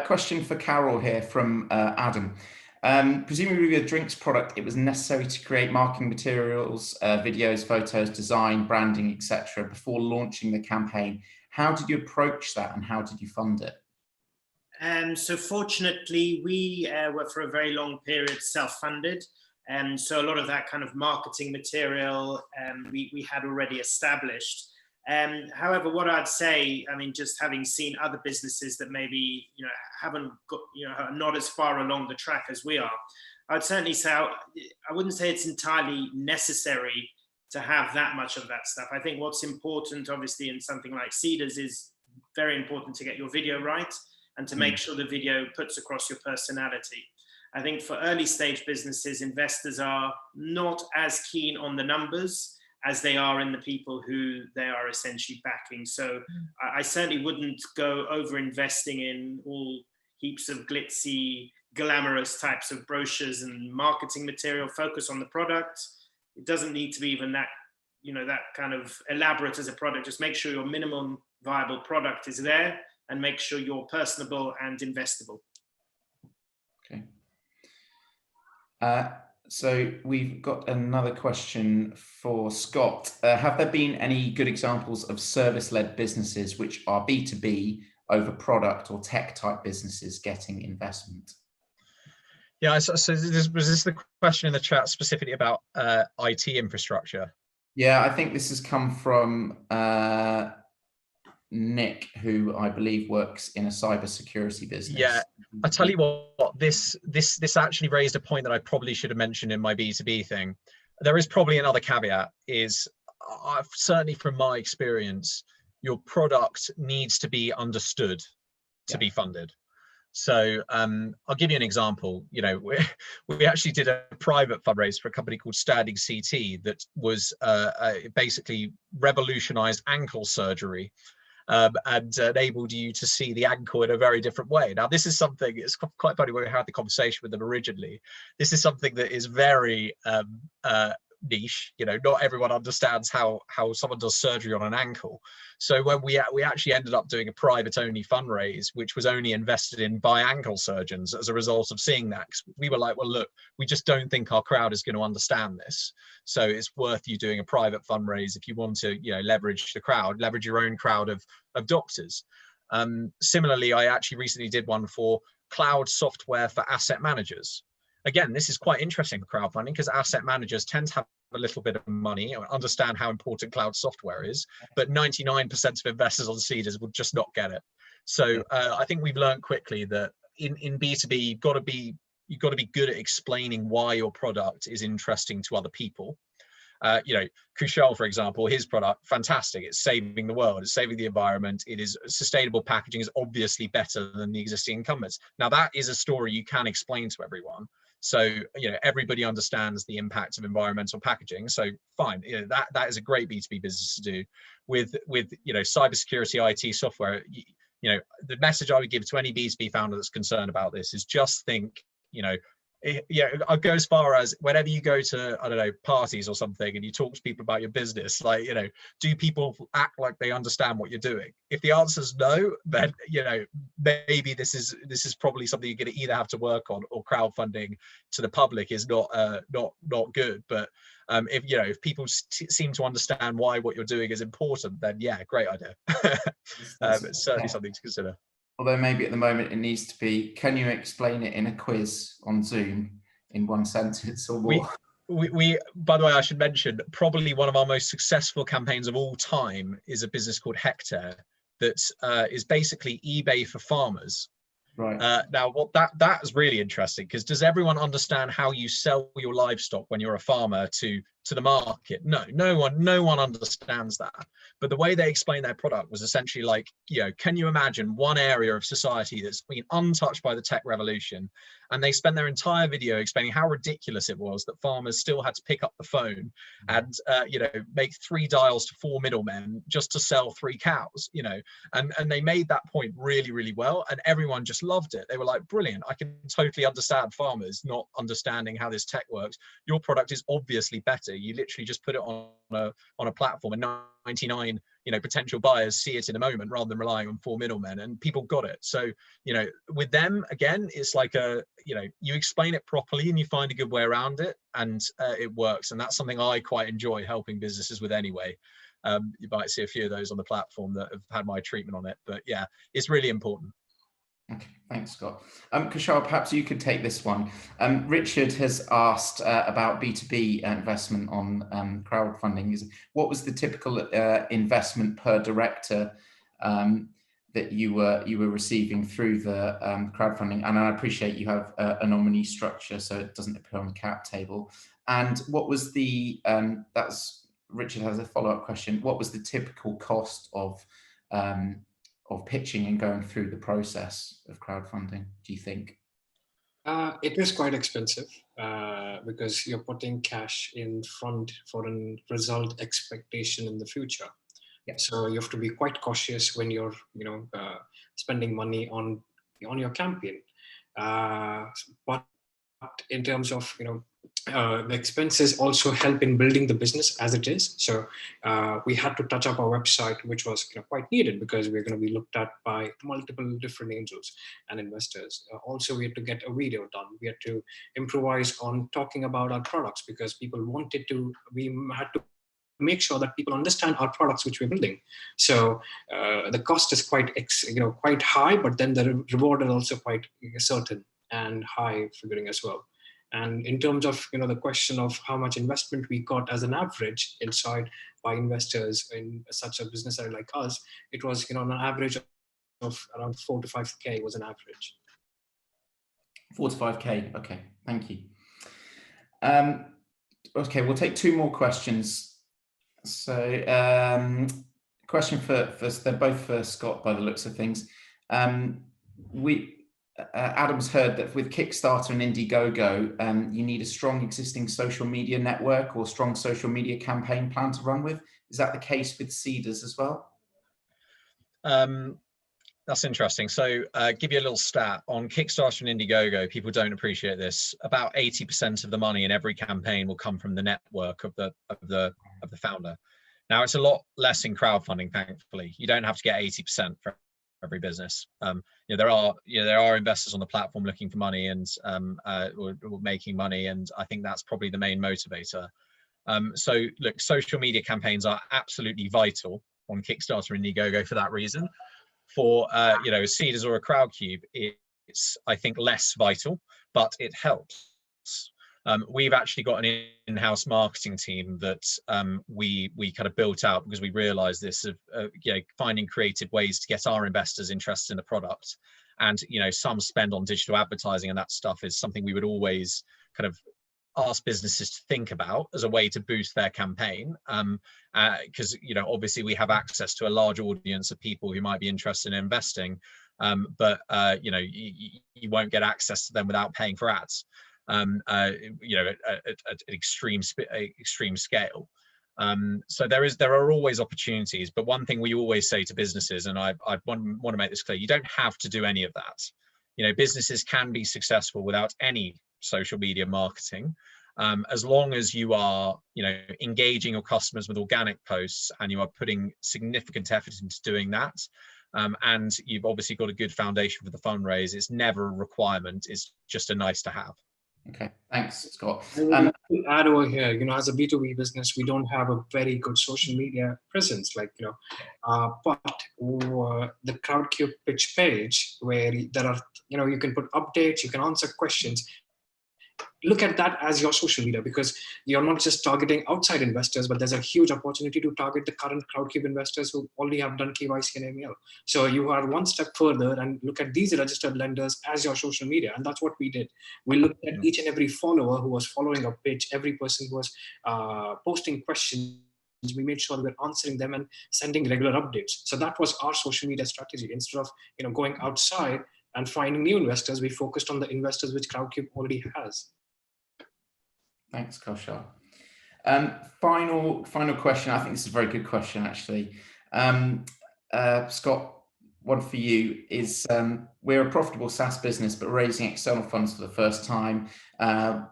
Question for Carol here from Adam. Presumably with a drinks product, it was necessary to create marketing materials, videos, photos, design, branding, etc. before launching the campaign. How did you approach that, and how did you fund it? So fortunately, we were for a very long period self-funded. And so a lot of that kind of marketing material we had already established. However, what I'd say, I mean, just having seen other businesses that maybe, you know, haven't got, you know, are not as far along the track as we are, I'd certainly say, I wouldn't say it's entirely necessary to have that much of that stuff. I think what's important, obviously, in something like Seeders, is very important to get your video right and to make sure the video puts across your personality. I think for early stage businesses, investors are not as keen on the numbers as they are in the people who they are essentially backing. So I certainly wouldn't go over investing in all heaps of glitzy, glamorous types of brochures and marketing material. Focus on the product. It doesn't need to be even that, you know, that kind of elaborate as a product. Just make sure your minimum viable product is there, and make sure you're personable and investable. Okay. So we've got another question for Scott. Have there been any good examples of service-led businesses which are B2B over product or tech type businesses getting investment? Yeah, so was this the question in the chat specifically about IT infrastructure? Yeah, I think this has come from Nick, who I believe works in a cybersecurity business. Yeah, I tell you what, this actually raised a point that I probably should have mentioned in my B2B thing. There is probably another caveat, is certainly from my experience, your product needs to be understood to be funded. So I'll give you an example. You know, we actually did a private fundraise for a company called Standing CT that was basically revolutionized ankle surgery. And enabled you to see the ankle in a very different way. Now, this is something, it's quite funny when we had the conversation with them originally. This is something that is very niche. You know, not everyone understands how someone does surgery on an ankle. So when we actually ended up doing a private only fundraise, which was only invested in by ankle surgeons as a result of seeing that, 'cause we were like, well, look, we just don't think our crowd is going to understand this. So it's worth you doing a private fundraise if you want to, you know, leverage the crowd, leverage your own crowd of doctors. Similarly, I actually recently did one for cloud software for asset managers. again, this is quite interesting for crowdfunding because asset managers tend to have a little bit of money and understand how important cloud software is, but 99% of investors on Seedrs will just not get it. So I think we've learned quickly that in B2B, you've got to be good at explaining why your product is interesting to other people. You know, Kushal, for example, his product, fantastic. It's saving the world. It's saving the environment. It is sustainable packaging is obviously better than the existing incumbents. Now, that is a story you can explain to everyone. So, you know, everybody understands the impact of environmental packaging. So fine, you know, that is a great B2B business to do with, you know, cybersecurity, IT software. You know, the message I would give to any B2B founder that's concerned about this is just think, you know, yeah, I'd go as far as whenever you go to, I don't know, parties or something and you talk to people about your business, like, you know, do people act like they understand what you're doing? If the answer is no, then, you know, maybe this is probably something you're going to either have to work on, or crowdfunding to the public is not good. But if, you know, if people seem to understand why what you're doing is important, then yeah, great idea. It's certainly something to consider. Although maybe at the moment it needs to be, can you explain it in a quiz on Zoom in one sentence or more? We by the way, I should mention, probably one of our most successful campaigns of all time is a business called Hectare that is basically eBay for farmers. Right. Now, what that is really interesting, because does everyone understand how you sell your livestock when you're a farmer to the market? No one understands that. But the way they explained their product was essentially like, you know, can you imagine one area of society that's been untouched by the tech revolution, and they spent their entire video explaining how ridiculous it was that farmers still had to pick up the phone and you know, make 3 dials to 4 middlemen just to sell 3 cows, you know, and they made that point really, really well, and everyone just loved it. They were like, brilliant, I can totally understand farmers not understanding how this tech works. Your product is obviously better. You literally just put it on a platform and 99, you know, potential buyers see it in a moment rather than relying on 4 middlemen, and people got it. So, you know, with them, again, it's like you know, you explain it properly and you find a good way around it, and it works. And that's something I quite enjoy helping businesses with anyway. You might see a few of those on the platform that have had my treatment on it, but yeah, it's really important. Okay, thanks, Scott. Kushal, perhaps you could take this one. Richard has asked about B2B investment on crowdfunding. What was the typical investment per director that you were receiving through the crowdfunding? And I appreciate you have a nominee structure, so it doesn't appear on the cap table. And what was the, Richard has a follow-up question. What was the typical cost of pitching and going through the process of crowdfunding, do you think? It is quite expensive because you're putting cash in front for a result expectation in the future. Yeah. So you have to be quite cautious when you're, you know, spending money on your campaign. But in terms of, you know, the expenses also help in building the business as it is. So we had to touch up our website, which was, you know, quite needed because we're going to be looked at by multiple different angels and investors. Also, we had to get a video done. We had to improvise on talking about our products because people wanted to. We had to make sure that people understand our products which we're building. So the cost is quite high, but then the reward is also quite certain and high figuring as well. And in terms of, you know, the question of how much investment we got as an average inside by investors in such a business like us, it was, you know, on an average of around 4 to 5K was an average. 4 to 5K. Okay, thank you. Okay, we'll take 2 more questions. So, question for they're both for Scott by the looks of things. Adam's heard that with Kickstarter and Indiegogo, you need a strong existing social media network or strong social media campaign plan to run with. Is that the case with Seedrs as well? That's interesting. So give you a little stat on Kickstarter and Indiegogo. People don't appreciate this. About 80% of the money in every campaign will come from the network of the founder. Now, it's a lot less in crowdfunding, thankfully. You don't have to get 80% for every business. You know, there are investors on the platform looking for money and or making money, and I think that's probably the main motivator. So look, social media campaigns are absolutely vital on Kickstarter and Indiegogo for that reason. For you know, Seedrs or a Crowdcube, it's, I think, less vital, but it helps. We've actually got an in-house marketing team that we kind of built out because we realized this of finding creative ways to get our investors interested in the product. And some spend on digital advertising, and that stuff is something we would always kind of ask businesses to think about as a way to boost their campaign, because obviously we have access to a large audience of people who might be interested in investing, but you won't get access to them without paying for ads, at extreme scale. So there are always opportunities, but one thing we always say to businesses, and I want to make this clear, you don't have to do any of that. Businesses can be successful without any social media marketing, as long as you are engaging your customers with organic posts and you are putting significant effort into doing that, and you've obviously got a good foundation for the fundraise. It's never a requirement, it's just a nice to have. Okay, thanks, Scott. To add over here, as a B2B business, we don't have a very good social media presence, but the Crowdcube pitch page, where there are, you can put updates, you can answer questions. Look at that as your social media, because you're not just targeting outside investors, but there's a huge opportunity to target the current Crowdcube investors who already have done KYC and AML. So you are one step further and look at these registered lenders as your social media. And that's what we did. We looked at each and every follower who was following a pitch, every person who was posting questions. We made sure we were answering them and sending regular updates. So that was our social media strategy. Instead of going outside and finding new investors, we focused on the investors which Crowdcube already has. Thanks, Kaushal. Final question. I think this is a very good question, actually. Scott, one for you is, we're a profitable SaaS business, but raising external funds for the first time.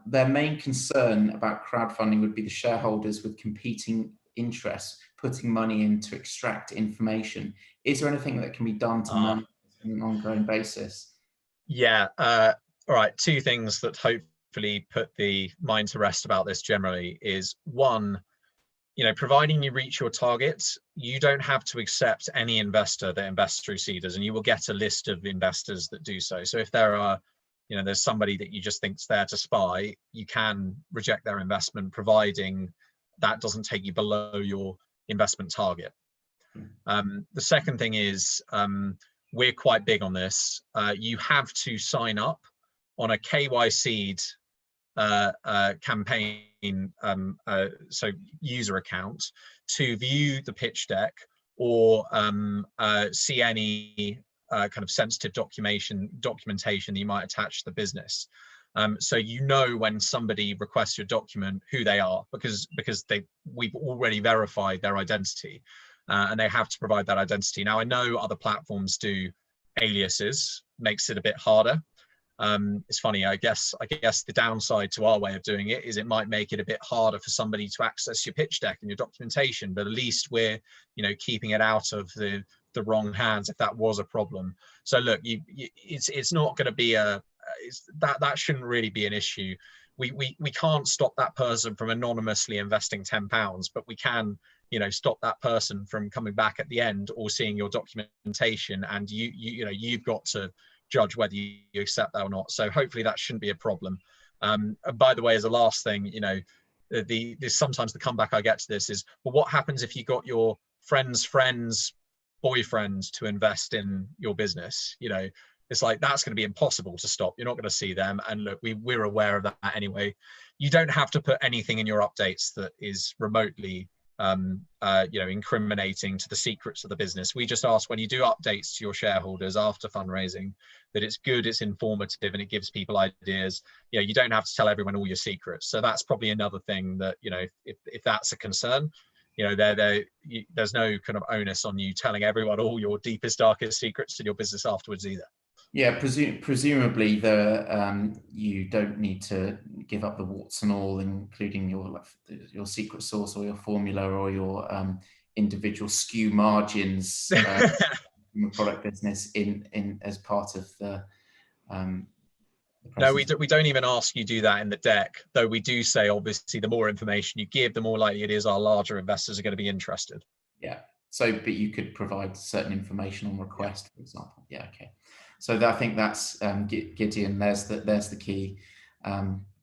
Their main concern about crowdfunding would be the shareholders with competing interests, putting money in to extract information. Is there anything that can be done to manage on an ongoing basis? Yeah, all right, two things that hopefully put the mind to rest about this generally is, one, providing you reach your targets, you don't have to accept any investor that invests through Seedrs, and you will get a list of investors that do so. So if there are, there's somebody that you just think's there to spy, you can reject their investment, providing that doesn't take you below your investment target. The second thing is, we're quite big on this. You have to sign up on a KYC'd campaign, so user account, to view the pitch deck or see any kind of sensitive documentation that you might attach to the business. So when somebody requests your document, who they are, because we've already verified their identity, and they have to provide that identity. Now, I know other platforms do aliases, makes it a bit harder. It's funny, I guess the downside to our way of doing it is it might make it a bit harder for somebody to access your pitch deck and your documentation, but at least we're keeping it out of the wrong hands if that was a problem. So look, it's not going to be that shouldn't really be an issue. We can't stop that person from anonymously investing £10, but we can stop that person from coming back at the end or seeing your documentation, and you've got to judge whether you accept that or not. So hopefully that shouldn't be a problem. And by the way, as a last thing, sometimes the comeback I get to this is, well, what happens if you got your friend's boyfriend to invest in your business? It's like, that's going to be impossible to stop. You're not going to see them. And look, we're aware of that anyway. You don't have to put anything in your updates that is remotely incriminating to the secrets of the business. We just ask, when you do updates to your shareholders after fundraising, that it's good, it's informative, and it gives people ideas. You don't have to tell everyone all your secrets. So that's probably another thing that, if that's a concern, there's no kind of onus on you telling everyone all your deepest, darkest secrets in your business afterwards either. Yeah, presumably you don't need to give up the warts and all, including your secret sauce or your formula or your individual SKU margins from a product business in as part of the no, we don't even ask you do that in the deck, though we do say, obviously, the more information you give, the more likely it is our larger investors are going to be interested. Yeah. So, but you could provide certain information on request, for example. Yeah. Okay. So I think that's Gideon. There's the key.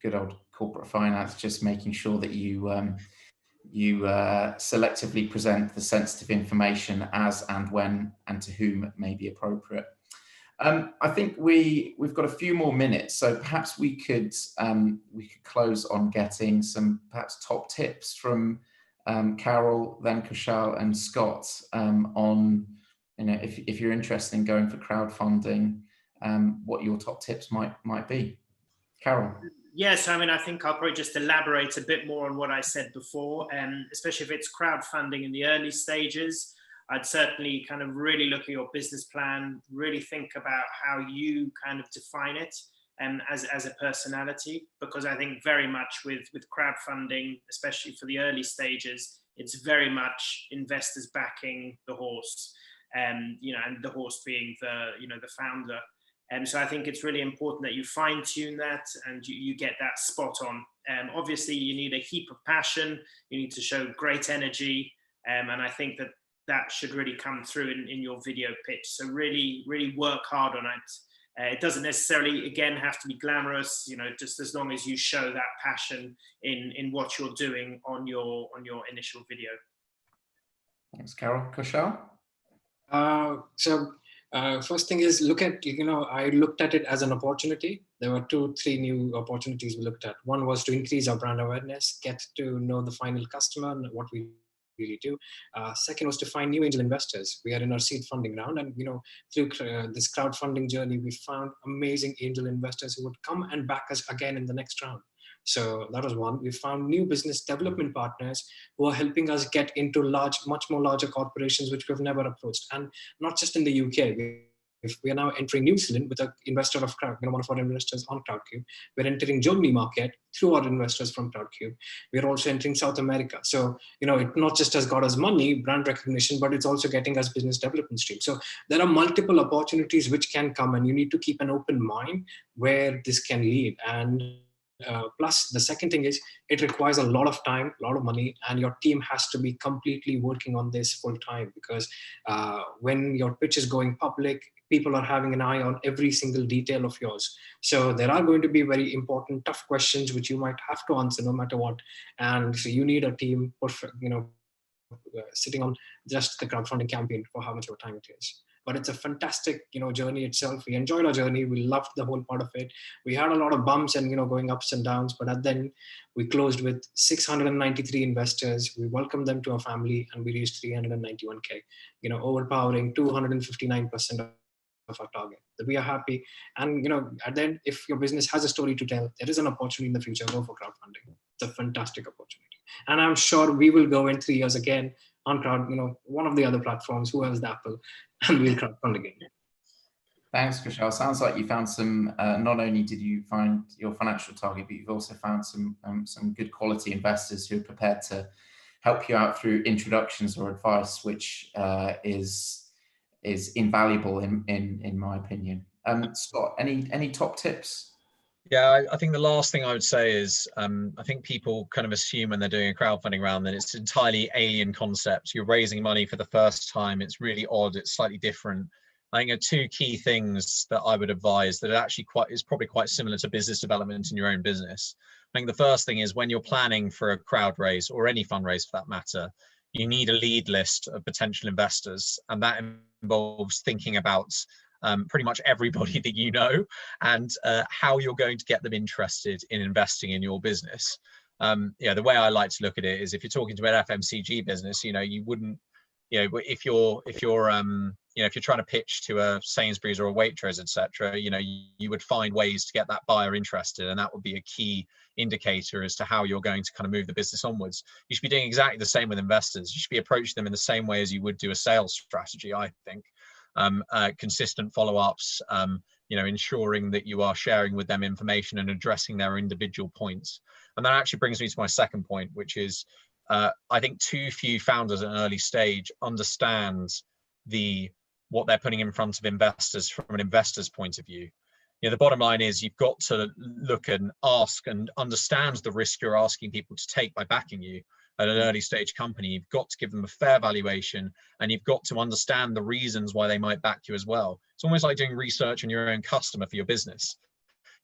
good old corporate finance, just making sure that you selectively present the sensitive information as and when and to whom it may be appropriate. I think we've got a few more minutes, so perhaps we could close on getting some perhaps top tips from Carol, then Kushal and Scott on, if you're interested in going for crowdfunding, what your top tips might be. Carol. Yes, I mean, I think I'll probably just elaborate a bit more on what I said before, especially if it's crowdfunding in the early stages. I'd certainly kind of really look at your business plan, really think about how you kind of define it as a personality, because I think very much with crowdfunding, especially for the early stages, it's very much investors backing the horse, and the horse being the founder. So I think it's really important that you fine tune that and you get that spot on. Obviously, you need a heap of passion. You need to show great energy. And I think that should really come through in your video pitch. So really, really work hard on it. It doesn't necessarily, again, have to be glamorous, just as long as you show that passion in what you're doing on your initial video. Thanks, Carol. Kushal? First thing is look at, I looked at it as an opportunity. There were 2-3 new opportunities we looked at. One was to increase our brand awareness, get to know the final customer and what we really do. Second was to find new angel investors. We are in our seed funding round, and through this crowdfunding journey, we found amazing angel investors who would come and back us again in the next round. So that was one. We found new business development partners who are helping us get into much more larger corporations, which we've never approached. And not just in the UK. We are now entering New Zealand with an investor of one of our investors on Crowdcube. We're entering Germany market through our investors from Crowdcube. We're also entering South America. So, it not just has got us money, brand recognition, but it's also getting us business development stream. So there are multiple opportunities which can come, and you need to keep an open mind where this can lead. And plus, the second thing is it requires a lot of time, a lot of money, and your team has to be completely working on this full time, because when your pitch is going public, people are having an eye on every single detail of yours. So there are going to be very important, tough questions which you might have to answer no matter what. And so you need a team, sitting on just the crowdfunding campaign for how much of a time it is. But it's a fantastic, journey itself. We enjoyed our journey. We loved the whole part of it. We had a lot of bumps and, going ups and downs, but at the end, we closed with 693 investors. We welcomed them to our family, and we raised 391K, overpowering 259% of our target. That we are happy. And, at the end, if your business has a story to tell, there is an opportunity in the future. Go for crowdfunding. It's a fantastic opportunity. And I'm sure we will go in 3 years again on one of the other platforms, who has the Apple, and we'll crowdfund again. Thanks, Kushal. Sounds like you found some, not only did you find your financial target, but you've also found some good quality investors who are prepared to help you out through introductions or advice, which is invaluable in my opinion. Scott, any top tips? Yeah, I think the last thing I would say is I think people kind of assume when they're doing a crowdfunding round that it's an entirely alien concept. You're raising money for the first time. It's really odd. It's slightly different. I think there are 2 key things that I would advise that actually is probably quite similar to business development in your own business. I think the first thing is when you're planning for a crowd raise, or any fundraise for that matter, you need a lead list of potential investors, and that involves thinking about pretty much everybody that you know, and how you're going to get them interested in investing in your business. The way I like to look at it is, if you're talking to an FMCG business, you wouldn't, if you're trying to pitch to a Sainsbury's or a Waitrose, etc., you would find ways to get that buyer interested, and that would be a key indicator as to how you're going to kind of move the business onwards. You should be doing exactly the same with investors. You should be approaching them in the same way as you would do a sales strategy, I think. Consistent follow-ups, ensuring that you are sharing with them information and addressing their individual points. And that actually brings me to my second point, which is I think too few founders at an early stage understand what they're putting in front of investors from an investor's point of view. The bottom line is you've got to look and ask and understand the risk you're asking people to take by backing you. At an early stage company, you've got to give them a fair valuation, and you've got to understand the reasons why they might back you as well. It's almost like doing research on your own customer for your business.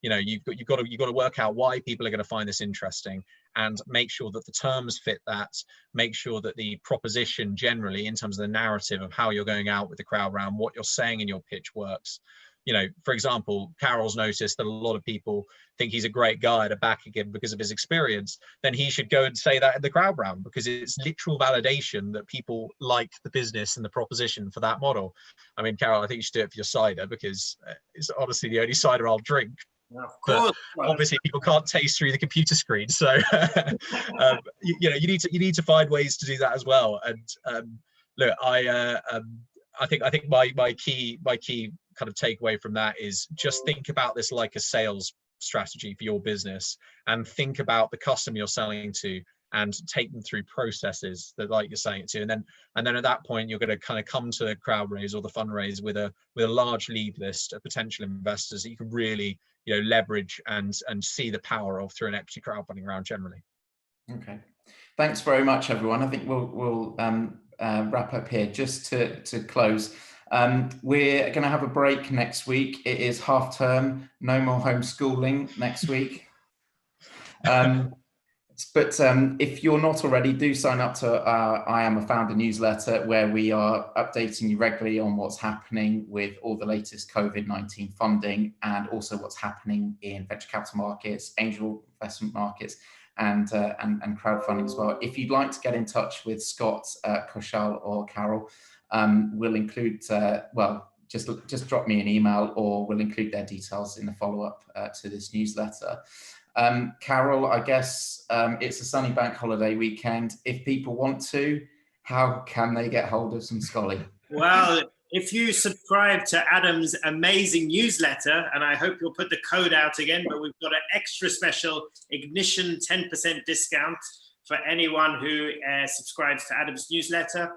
you know, you've got to work out why people are going to find this interesting, and make sure that the terms fit that, make sure that the proposition generally in terms of the narrative of how you're going out with the crowd round, what you're saying in your pitch works. You know, for example, Carol's noticed that a lot of people think he's a great guy to back again because of his experience. Then he should go and say that in the crowd round, because it's literal validation that people like the business and the proposition for that model. I mean, Carol, I think you should do it for your cider, because it's honestly the only cider I'll drink. Of course. But obviously people can't taste through the computer screen, so you know, you need to find ways to do that as well. And look, I think my key kind of takeaway from that is just think about this like a sales strategy for your business, and think about the customer you're selling to, and take them through processes that, like you're saying it to, and then at that point you're going to kind of come to the crowd raise or the fundraise with a large lead list of potential investors that you can really, you know, leverage and see the power of through an equity crowdfunding round generally. Okay, thanks very much, everyone. I think we'll wrap up here. Just to close, we're going to have a break next week. It is half term, no more homeschooling next week. But if you're not already, do sign up to our I Am a Founder newsletter, where we are updating you regularly on what's happening with all the latest COVID-19 funding, and also what's happening in venture capital markets, angel investment markets, and crowdfunding as well. If you'd like to get in touch with Scott, Kaushal, or Carol, we'll include, well, just drop me an email, or we'll include their details in the follow-up to this newsletter. Carol, I guess it's a sunny bank holiday weekend. If people want to, how can they get hold of some Scully? Well, if you subscribe to Adam's amazing newsletter, and I hope you'll put the code out again, but we've got an extra special Ignition 10% discount for anyone who subscribes to Adam's newsletter.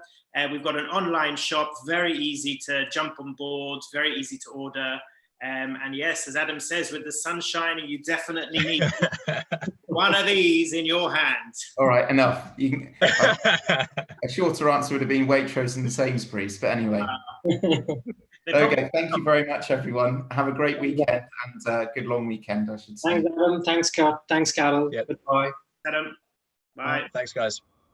We've got an online shop, very easy to jump on board, very easy to order. And yes, as Adam says, with the sun shining, you definitely need one of these in your hand. All right, enough. You can, a shorter answer would have been Waitrose and Sainsbury's, but anyway. Okay, thank you very much, everyone. Have a great weekend, and good long weekend, I should say. Thanks, Adam. Thanks, Carol. Yep. Goodbye. Adam, bye. Thanks, guys.